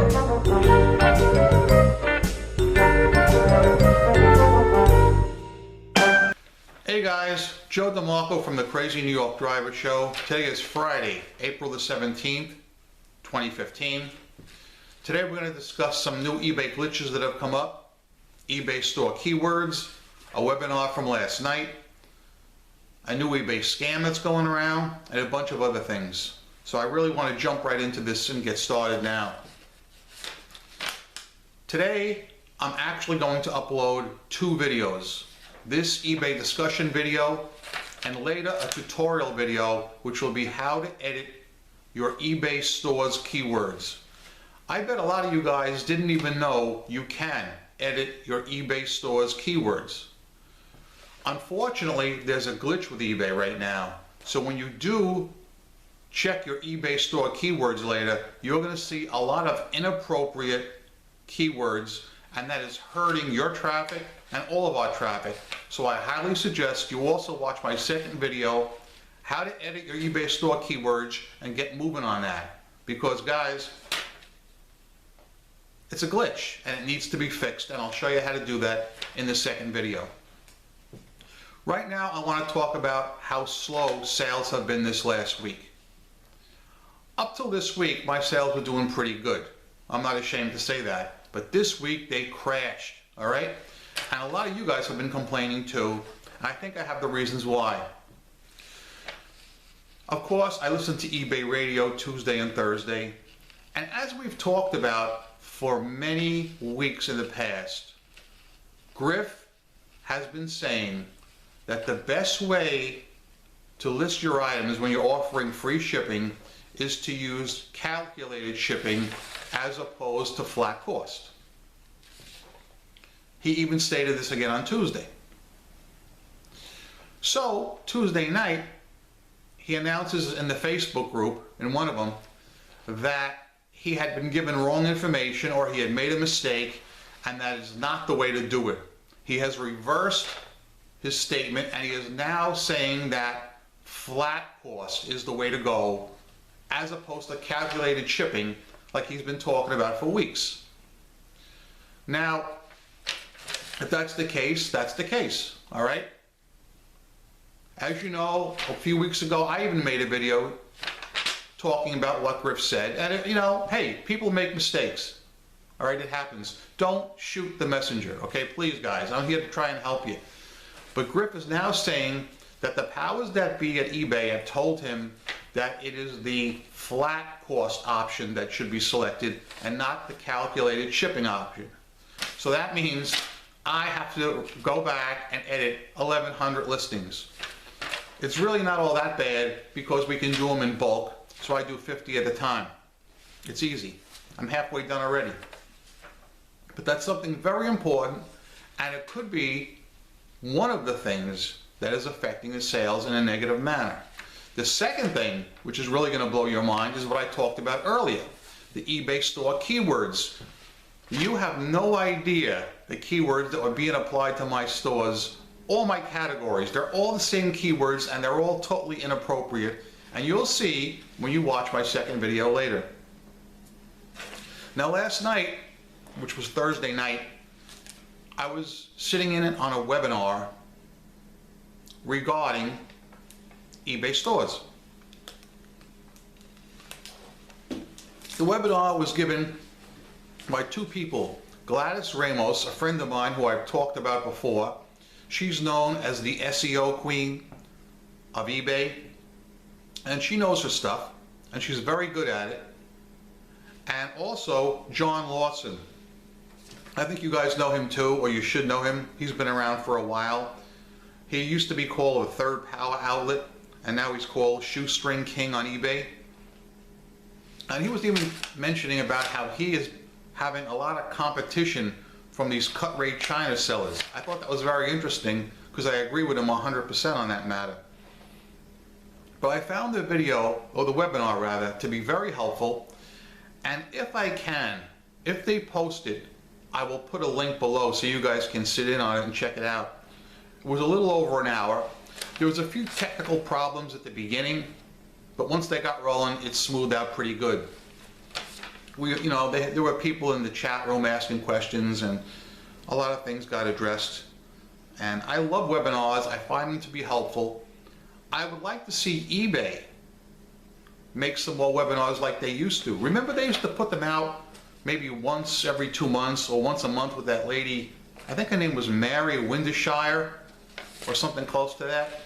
Hey guys, Joe DeMarco from the Crazy New York Driver Show. Today is Friday, April the 17th, 2015. Today we're going to discuss some new eBay glitches that have come up, eBay store keywords, a webinar from last night, a new eBay scam that's going around, and a bunch of other things. So I really want to jump right into this and get started now. Today I'm actually going to upload two videos. This eBay discussion video and later a tutorial video which will be how to edit your eBay store's keywords. I bet a lot of you guys didn't even know you can edit your eBay store's keywords. Unfortunately, there's a glitch with eBay right now. So when you do check your eBay store keywords later, you're going to see a lot of inappropriate keywords, and that is hurting your traffic and all of our traffic. So I highly suggest you also watch my second video, how to edit your eBay store keywords, and get moving on that. Because guys, it's a glitch and it needs to be fixed, and I'll show you how to do that in the second video. Right now I want to talk about how slow sales have been this last week. Up till this week my sales were doing pretty good. I'm not ashamed to say that. But this week they crashed, all right? And a lot of you guys have been complaining too, and I think I have the reasons why. Of course, I listen to eBay Radio Tuesday and Thursday, and as we've talked about for many weeks in the past, Griff has been saying that the best way to list your items when you're offering free shipping is to use calculated shipping as opposed to flat cost. He even stated this again on Tuesday. So Tuesday night, he announces in the Facebook group, in one of them, that he had been given wrong information or he had made a mistake, and that is not the way to do it. He has reversed his statement, and he is now saying that flat cost is the way to go as opposed to calculated shipping like he's been talking about for weeks. Now, if that's the case, that's the case, all right? As you know, a few weeks ago, I even made a video talking about what Griff said. And, you know, hey, people make mistakes, all right? It happens. Don't shoot the messenger, okay? Please, guys, I'm here to try and help you. But Griff is now saying that the powers that be at eBay have told him that it is the flat cost option that should be selected and not the calculated shipping option. So that means I have to go back and edit 1,100 listings. It's really not all that bad because we can do them in bulk, so I do 50 at a time. It's easy. I'm halfway done already. But that's something very important, and it could be one of the things that is affecting the sales in a negative manner. The second thing, which is really going to blow your mind, is what I talked about earlier, the eBay store keywords. You have no idea the keywords that are being applied to my stores, all my categories. They're all the same keywords and they're all totally inappropriate. And you'll see when you watch my second video later. Now last night, which was Thursday night, I was sitting in it on a webinar regarding eBay stores. The webinar was given by two people. Gladys Ramos, a friend of mine who I've talked about before. She's known as the SEO queen of eBay, and she knows her stuff, and she's very good at it. And also John Lawson. I think you guys know him too, or you should know him. He's been around for a while. He used to be called a third power outlet, and now he's called Shoestring King on eBay. And he was even mentioning about how he is having a lot of competition from these cut rate China sellers. I thought that was very interesting because I agree with him 100% on that matter. But I found the video, or the webinar rather, to be very helpful, and if I can, if they post it, I will put a link below so you guys can sit in on it and check it out. It was a little over an hour. There was a few technical problems at the beginning, but once they got rolling, it smoothed out pretty good. there were people in the chat room asking questions, and a lot of things got addressed. And I love webinars. I find them to be helpful. I would like to see eBay make some more webinars like they used to. Remember they used to put them out maybe once every 2 months or once a month with that lady, I think her name was Mary Windershire or something close to that.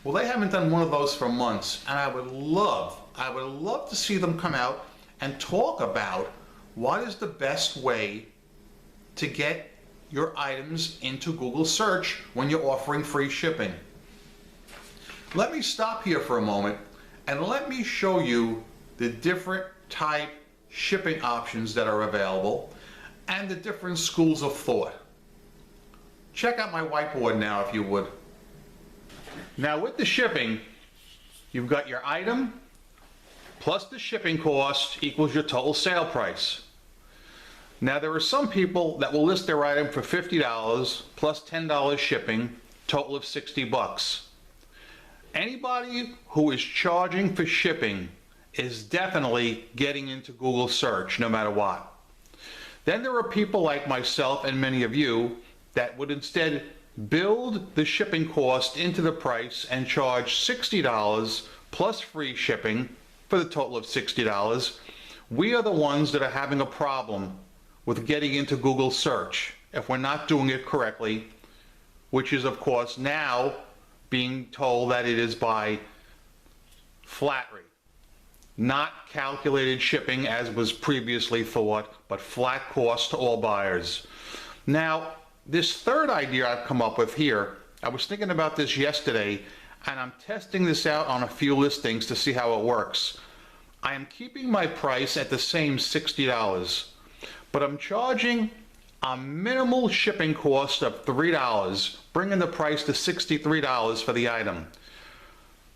Well, they haven't done one of those for months, and I would love to see them come out and talk about what is the best way to get your items into Google search when you're offering free shipping. Let me stop here for a moment and let me show you the different type shipping options that are available and the different schools of thought. Check out my whiteboard now if you would. Now with the shipping, you've got your item plus the shipping cost equals your total sale price. Now there are some people that will list their item for $50 plus $10 shipping, total of 60 bucks. Anybody who is charging for shipping is definitely getting into Google search no matter what. Then there are people like myself and many of you that would instead build the shipping cost into the price and charge $60 plus free shipping for the total of $60. We are the ones that are having a problem with getting into Google search if we're not doing it correctly, which is of course now being told that it is by flat rate, not calculated shipping as was previously thought, but flat cost to all buyers. Now, this third idea I've come up with here, I was thinking about this yesterday, and I'm testing this out on a few listings to see how it works. I am keeping my price at the same $60, but I'm charging a minimal shipping cost of $3, bringing the price to $63 for the item.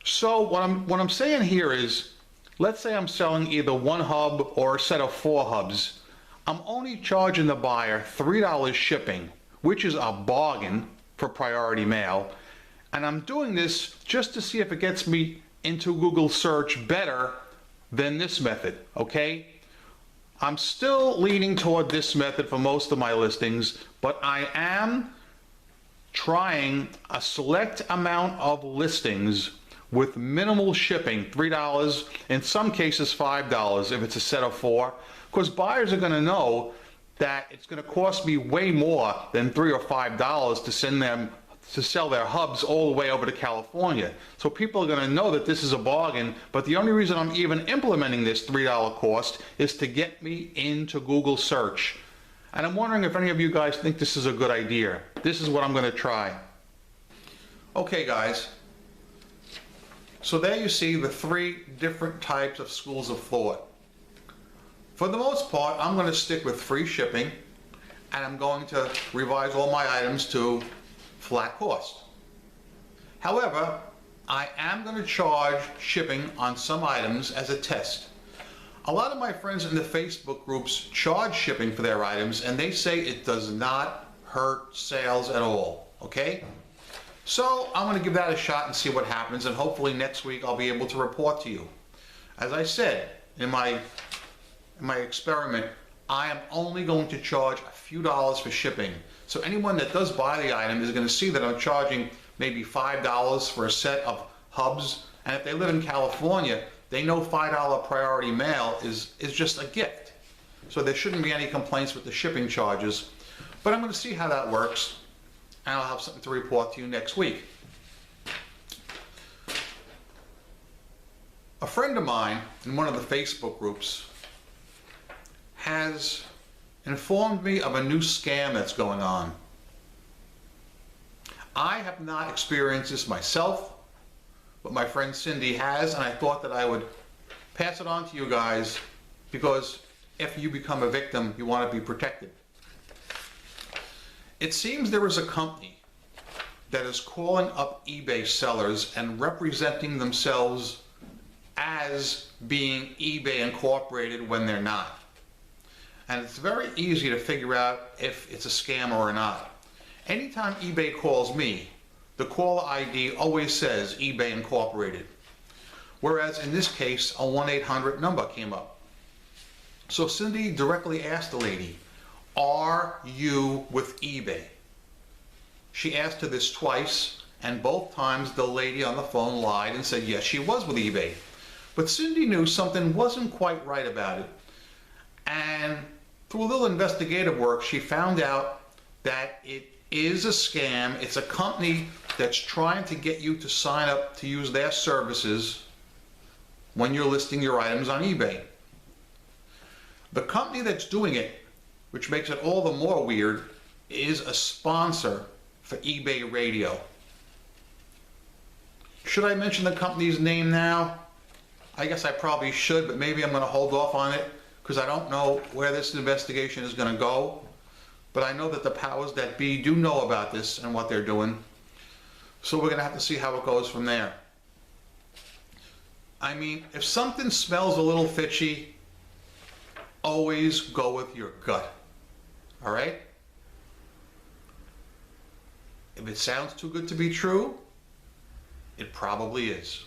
So what I'm saying here is, let's say I'm selling either one hub or a set of 4 hubs. I'm only charging the buyer $3 shipping, which is a bargain for priority mail. And I'm doing this just to see if it gets me into Google search better than this method, okay? I'm still leaning toward this method for most of my listings, but I am trying a select amount of listings with minimal shipping, $3, in some cases $5 if it's a set of 4, because buyers are going to know that it's going to cost me way more than $3 or $5 to send them to sell their hubs all the way over to California. So people are going to know that this is a bargain, but the only reason I'm even implementing this $3 cost is to get me into Google search. And I'm wondering if any of you guys think this is a good idea. This is what I'm going to try. Okay guys, so there you see the 3 different types of schools of thought. For the most part, I'm going to stick with free shipping, and I'm going to revise all my items to flat cost. However, I am going to charge shipping on some items as a test. A lot of my friends in the Facebook groups charge shipping for their items, and they say it does not hurt sales at all, okay? So I'm going to give that a shot and see what happens, and hopefully next week I'll be able to report to you. As I said in my experiment, I am only going to charge a few dollars for shipping. So anyone that does buy the item is going to see that I'm charging maybe $5 for a set of hubs, and if they live in California, they know $5 priority mail is just a gift. So there shouldn't be any complaints with the shipping charges. But I'm going to see how that works, and I'll have something to report to you next week. A friend of mine in one of the Facebook groups has informed me of a new scam that's going on. I have not experienced this myself, but my friend Cindy has, and I thought that I would pass it on to you guys because if you become a victim, you want to be protected. It seems there is a company that is calling up eBay sellers and representing themselves as being eBay Incorporated when they're not. And it's very easy to figure out if it's a scam or not. Anytime eBay calls me, the caller ID always says eBay Incorporated. Whereas in this case, a 1-800 number came up. So Cindy directly asked the lady, "Are you with eBay?" She asked her this twice, and both times the lady on the phone lied and said yes, she was with eBay. But Cindy knew something wasn't quite right about it. And through a little investigative work, she found out that it is a scam. It's a company that's trying to get you to sign up to use their services when you're listing your items on eBay. The company that's doing it, which makes it all the more weird, is a sponsor for eBay Radio. Should I mention the company's name now? I guess I probably should, but maybe I'm going to hold off on it because I don't know where this investigation is going to go. But I know that the powers that be do know about this and what they're doing. So we're going to have to see how it goes from there. I mean, if something smells a little fishy, always go with your gut. All right? If it sounds too good to be true, it probably is.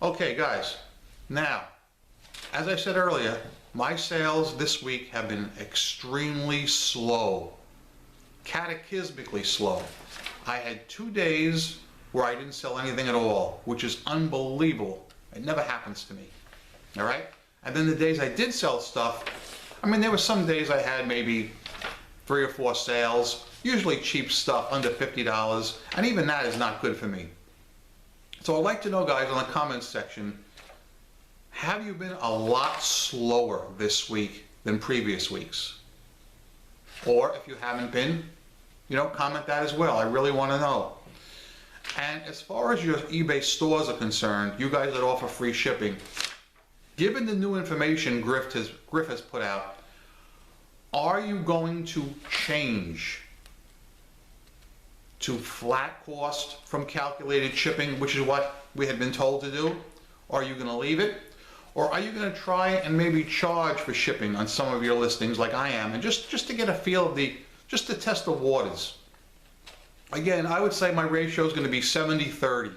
Okay, guys. Now, as I said earlier, my sales this week have been extremely slow. Cataclysmically slow. I had 2 days where I didn't sell anything at all, which is unbelievable. It never happens to me. All right? And then the days I did sell stuff, I mean, there were some days I had maybe 3 or 4 sales, usually cheap stuff under $50, and even that is not good for me. So I'd like to know, guys, in the comments section, have you been a lot slower this week than previous weeks? Or if you haven't been, comment that as well. I really want to know. And as far as your eBay stores are concerned, you guys that offer free shipping, given the new information Griff has put out, are you going to change to flat cost from calculated shipping, which is what we had been told to do? Or are you going to leave it? Or are you going to try and maybe charge for shipping on some of your listings like I am, and just to get a feel of just to test the waters? Again, I would say my ratio is going to be 70-30.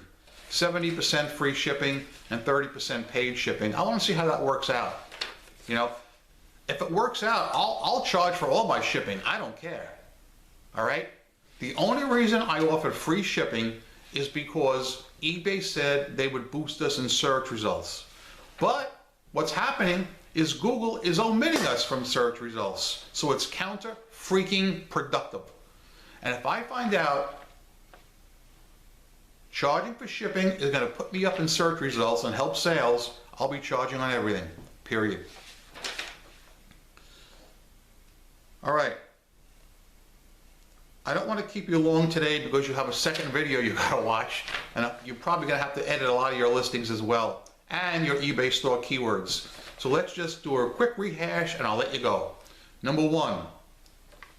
70% free shipping and 30% paid shipping. I want to see how that works out. If it works out, I'll charge for all my shipping. I don't care. All right? The only reason I offered free shipping is because eBay said they would boost us in search results. But what's happening is Google is omitting us from search results. So it's counter-freaking productive. And if I find out charging for shipping is going to put me up in search results and help sales, I'll be charging on everything, period. All right. I don't want to keep you long today because you have a second video you got to watch, and you're probably going to have to edit a lot of your listings as well, and your eBay store keywords. So let's just do a quick rehash and I'll let you go. Number 1,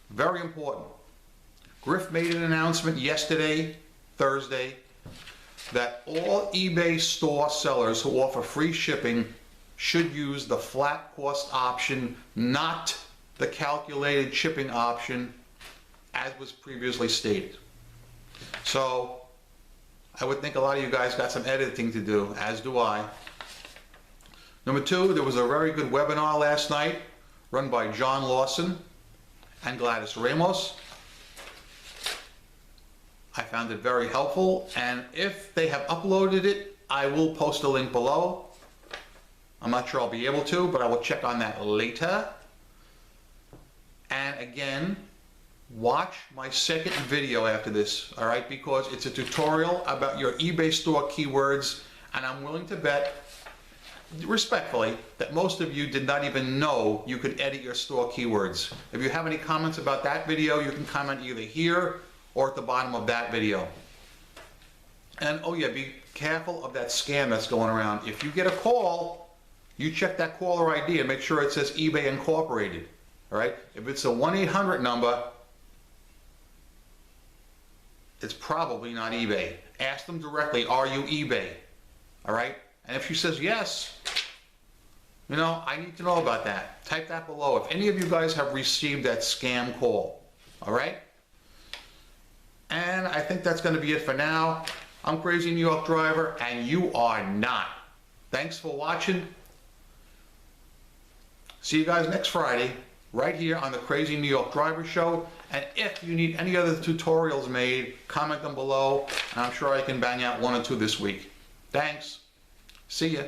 very important. Griff made an announcement yesterday, Thursday, that all eBay store sellers who offer free shipping should use the flat cost option, not the calculated shipping option, as was previously stated. So I would think a lot of you guys got some editing to do, as do I. Number 2, there was a very good webinar last night run by John Lawson and Gladys Ramos. I found it very helpful, and if they have uploaded it, I will post a link below. I'm not sure I'll be able to, but I will check on that later. And again, watch my second video after this, all right? Because it's a tutorial about your eBay store keywords, and I'm willing to bet, respectfully, that most of you did not even know you could edit your store keywords. If you have any comments about that video, you can comment either here or at the bottom of that video. And oh yeah, be careful of that scam that's going around. If you get a call, you check that caller ID and make sure it says eBay Incorporated. All right? If it's a 1-800 number, it's probably not eBay. Ask them directly, are you eBay? All right? And if she says yes, I need to know about that. Type that below if any of you guys have received that scam call. All right? And I think that's going to be it for now. I'm Crazy New York Driver, and you are not. Thanks for watching. See you guys next Friday, right here on the Crazy New York Driver Show. And if you need any other tutorials made, comment them below, and I'm sure I can bang out one or two this week. Thanks. See ya.